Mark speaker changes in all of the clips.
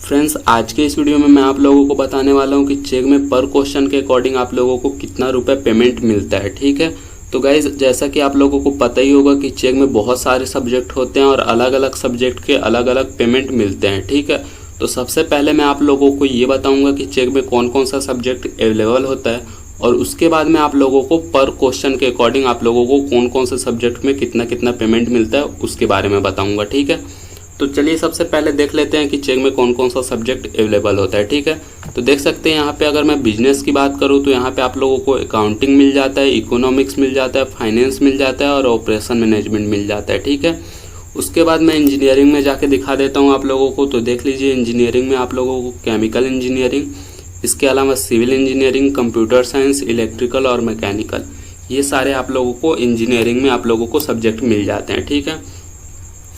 Speaker 1: Friends, आज के इस वीडियो में मैं आप लोगों को बताने वाला हूं कि चेक में पर क्वेश्चन के अकॉर्डिंग आप लोगों को कितना रुपए पेमेंट मिलता है। ठीक है, तो गाइज जैसा कि आप लोगों को पता ही होगा कि चेक में बहुत सारे सब्जेक्ट होते हैं और अलग अलग सब्जेक्ट के अलग अलग पेमेंट मिलते हैं। ठीक है, तो सबसे पहले मैं आप लोगों को ये बताऊंगा कि चेक में कौन कौन सा सब्जेक्ट अवेलेबल होता है और उसके बाद में आप लोगों को पर क्वेश्चन के अकॉर्डिंग आप लोगों को कौन कौन से सब्जेक्ट में कितना कितना पेमेंट मिलता है उसके बारे में बताऊंगा। ठीक है, तो चलिए सबसे पहले देख लेते हैं कि चेक में कौन कौन सा सब्जेक्ट अवेलेबल होता है। ठीक है, तो देख सकते हैं यहाँ पे अगर मैं बिजनेस की बात करूँ तो यहाँ पे आप लोगों को अकाउंटिंग मिल जाता है, इकोनॉमिक्स मिल जाता है, फाइनेंस मिल जाता है और ऑपरेशन मैनेजमेंट मिल जाता है। ठीक है, उसके बाद मैं इंजीनियरिंग में जाके दिखा देता हूँ आप लोगों को। तो देख लीजिए इंजीनियरिंग में आप लोगों को केमिकल इंजीनियरिंग, इसके अलावा civil engineering, computer science, electrical और मैकेनिकल, ये सारे आप लोगों को इंजीनियरिंग में आप लोगों को सब्जेक्ट मिल जाते हैं। ठीक है,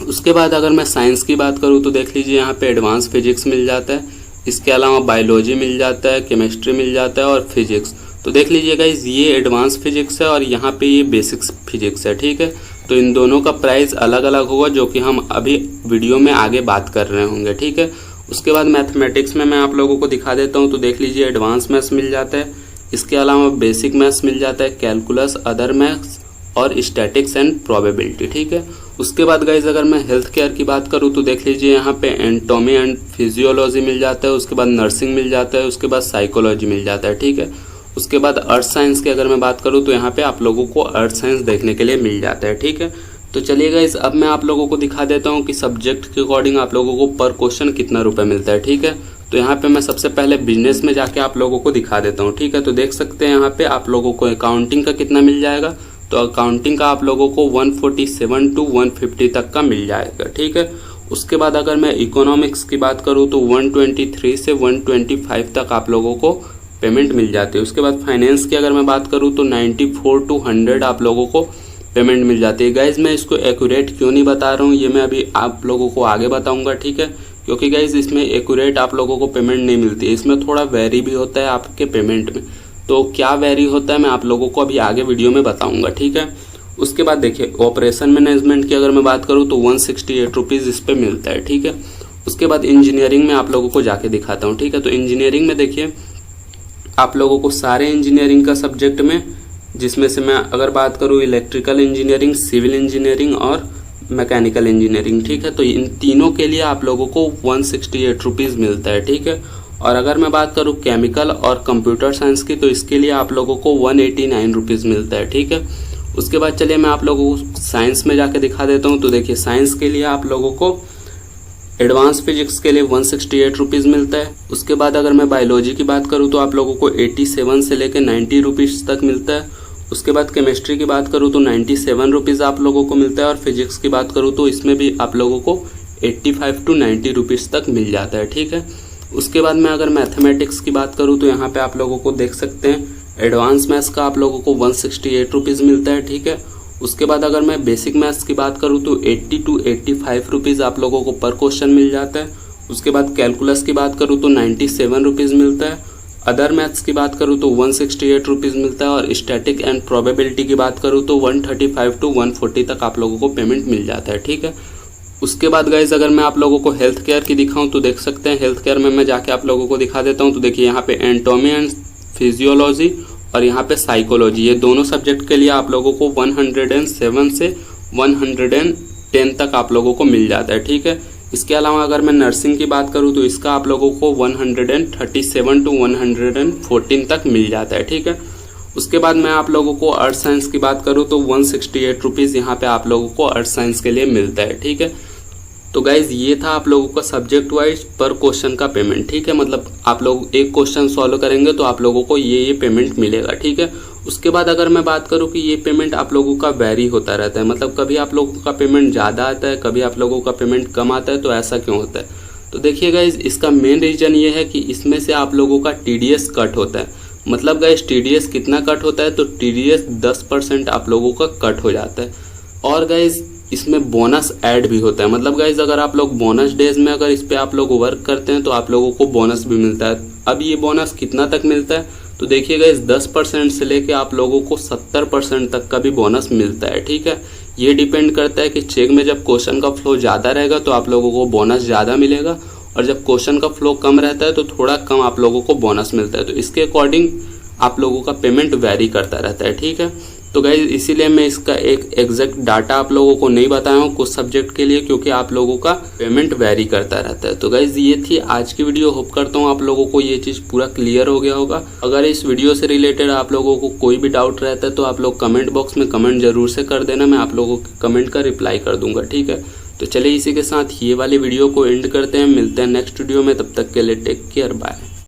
Speaker 1: उसके बाद अगर मैं साइंस की बात करूँ तो देख लीजिए यहाँ पे एडवांस फिजिक्स मिल जाता है, इसके अलावा बायोलॉजी मिल जाता है, केमिस्ट्री मिल जाता है और फिजिक्स। तो देख लीजिएगा ये एडवांस फिजिक्स है और यहाँ पे ये बेसिक्स फिजिक्स है। ठीक है, तो इन दोनों का प्राइस अलग अलग होगा जो कि हम अभी वीडियो में आगे बात कर रहे होंगे। ठीक है, उसके बाद मैथमेटिक्स में मैं आप लोगों को दिखा देता हूँ। तो देख लीजिए एडवांस मैथ्स मिल जाता है, इसके अलावा बेसिक मैथ्स मिल जाता है, कैलकुलस, अदर मैथ्स और स्टैटिक्स एंड प्रोबेबिलिटी। ठीक है, उसके बाद गाइज अगर मैं हेल्थ केयर की बात करूँ तो देख लीजिए यहाँ पे एंटोमी एंड फिजियोलॉजी मिल जाता है, उसके बाद नर्सिंग मिल जाता है, उसके बाद साइकोलॉजी मिल जाता है। ठीक है, उसके बाद अर्थ साइंस की अगर मैं बात करूँ तो यहाँ पे आप लोगों को अर्थ साइंस देखने के लिए मिल जाता है। ठीक है, तो चलिए गाइज अब मैं आप लोगों को दिखा देता हूँ कि सब्जेक्ट के अकॉर्डिंग आप लोगों को पर क्वेश्चन कितना रुपये मिलता है। ठीक है, तो यहाँ पे मैं सबसे पहले बिजनेस में जाके आप लोगों को दिखा देता हूँ। ठीक है, तो देख सकते हैं यहाँ पे आप लोगों को अकाउंटिंग का कितना मिल जाएगा। तो अकाउंटिंग का आप लोगों को 147 to 150 तक का मिल जाएगा। ठीक है, उसके बाद अगर मैं इकोनॉमिक्स की बात करूँ तो 123 से 125 तक आप लोगों को पेमेंट मिल जाती है। उसके बाद फाइनेंस की अगर मैं बात करूँ तो 94 to 100 आप लोगों को पेमेंट मिल जाती है। गाइज मैं इसको एक्यूरेट क्यों नहीं बता रहा हूँ ये मैं अभी आप लोगों को आगे बताऊंगा। ठीक है, क्योंकि गाइज इसमें एक्यूरेट आप लोगों को पेमेंट नहीं मिलती है, इसमें थोड़ा वेरी भी होता है आपके पेमेंट में। तो क्या वेरी होता है मैं आप लोगों को अभी आगे वीडियो में बताऊंगा। ठीक है, उसके बाद देखिए ऑपरेशन मैनेजमेंट की अगर मैं बात करूँ तो 168 रुपीज़ इस पे मिलता है। ठीक है, उसके बाद इंजीनियरिंग में आप लोगों को जाके दिखाता हूँ। ठीक है, तो इंजीनियरिंग में देखिए आप लोगों को सारे इंजीनियरिंग का सब्जेक्ट में, जिसमें से मैं अगर बात करूँ इलेक्ट्रिकल इंजीनियरिंग, सिविल इंजीनियरिंग और मैकेनिकल इंजीनियरिंग। ठीक है, तो इन तीनों के लिए आप लोगों को 168 रुपीज़ मिलता है। ठीक है, और अगर मैं बात करूँ केमिकल और कंप्यूटर साइंस की तो इसके लिए आप लोगों को 189 रुपीज़ मिलता है। ठीक है, उसके बाद चलिए मैं आप लोगों को साइंस में जाके दिखा देता हूँ। तो देखिए साइंस के लिए आप लोगों को एडवांस फिजिक्स के लिए 168 रुपीज़ मिलता है। उसके बाद अगर मैं बायोलॉजी की बात करूँ तो आप लोगों को 87 से लेकर 90 रुपीज़ तक मिलता है। उसके बाद केमिस्ट्री की बात करूँ तो 97 रुपीज़ आप लोगों को मिलता है और फिजिक्स की बात करूँ तो इसमें भी आप लोगों को 85 to 90 रुपीज़ तक मिल जाता है। ठीक है, उसके बाद मैं अगर मैथमेटिक्स की बात करूँ तो यहाँ पे आप लोगों को देख सकते हैं एडवांस मैथ्स का आप लोगों को 168 रुपीज़ मिलता है। ठीक है, उसके बाद अगर मैं बेसिक मैथ्स की बात करूँ तो 80 to 85 रुपीज़ आप लोगों को पर क्वेश्चन मिल जाता है। उसके बाद कैलकुलस की बात करूँ तो 97 रुपीज़ मिलता है। अदर मैथ्स की बात करूँ तो 168 रुपीज़ मिलता है और स्टैटिक एंड प्रोबेबिलिटी की बात करूँ तो 135 to 140 तक आप लोगों को पेमेंट मिल जाता है। ठीक है, उसके बाद गाइज अगर मैं आप लोगों को हेल्थ केयर की दिखाऊं तो देख सकते हैं हेल्थ केयर में मैं जाके आप लोगों को दिखा देता हूं। तो देखिए यहाँ पे एंटोमी एंड फिजियोलॉजी और यहाँ पे साइकोलॉजी, ये दोनों सब्जेक्ट के लिए आप लोगों को 107 से 110 तक आप लोगों को मिल जाता है। ठीक है, इसके अलावा अगर मैं नर्सिंग की बात करूँ तो इसका आप लोगों को 137 to 114 तक मिल जाता है। ठीक है, उसके बाद मैं आप लोगों को अर्थ साइंस की बात करूँ तो 168 रुपीज़ यहाँ पे आप लोगों को अर्थ साइंस के लिए मिलता है। ठीक है, तो गाइज ये था आप लोगों का सब्जेक्ट वाइज पर क्वेश्चन का पेमेंट। ठीक है, मतलब आप लोग एक क्वेश्चन सॉल्व करेंगे तो आप लोगों को ये पेमेंट मिलेगा। ठीक है, उसके बाद अगर मैं बात करूँ कि ये पेमेंट आप लोगों का वेरी होता रहता है, मतलब कभी आप लोगों का पेमेंट ज़्यादा आता है, कभी आप लोगों का पेमेंट कम आता है। तो ऐसा क्यों होता है? तो देखिए गाइज इसका मेन रीज़न ये है कि इसमें से आप लोगों का TDS कट होता है। मतलब गाइज TDS कितना कट होता है? तो TDS 10% आप लोगों का कट हो जाता है। और गाइज इसमें बोनस ऐड भी होता है। मतलब गाइज अगर आप लोग बोनस डेज में अगर इस पे आप लोग वर्क करते हैं तो आप लोगों को बोनस भी मिलता है। अब ये बोनस कितना तक मिलता है? तो देखिए गाइज 10% से लेके आप लोगों को 70% तक का भी बोनस मिलता है। ठीक है, ये डिपेंड करता है कि चेक में जब क्वेश्चन का फ्लो ज़्यादा रहेगा तो आप लोगों को बोनस ज़्यादा मिलेगा और जब क्वेश्चन का फ्लो कम रहता है तो थोड़ा कम आप लोगों को बोनस मिलता है। तो इसके अकॉर्डिंग आप लोगों का पेमेंट वेरी करता रहता है, ठीक है। तो गाइज इसीलिए मैं इसका एक एग्जैक्ट डाटा आप लोगों को नहीं बताया हूँ कुछ सब्जेक्ट के लिए, क्योंकि आप लोगों का पेमेंट वेरी करता रहता है। तो गाइज ये थी आज की वीडियो। होप करता हूँ आप लोगों को ये चीज़ पूरा क्लियर हो गया होगा। अगर इस वीडियो से रिलेटेड आप लोगों को कोई भी डाउट रहता है तो आप लोग कमेंट बॉक्स में कमेंट जरूर से कर देना, मैं आप लोगों के कमेंट का रिप्लाई कर दूंगा, ठीक है। तो चलिए इसी के साथ ये वाली वीडियो को एंड करते हैं, मिलते हैं नेक्स्ट वीडियो में, तब तक के लिए टेक केयर, बाय।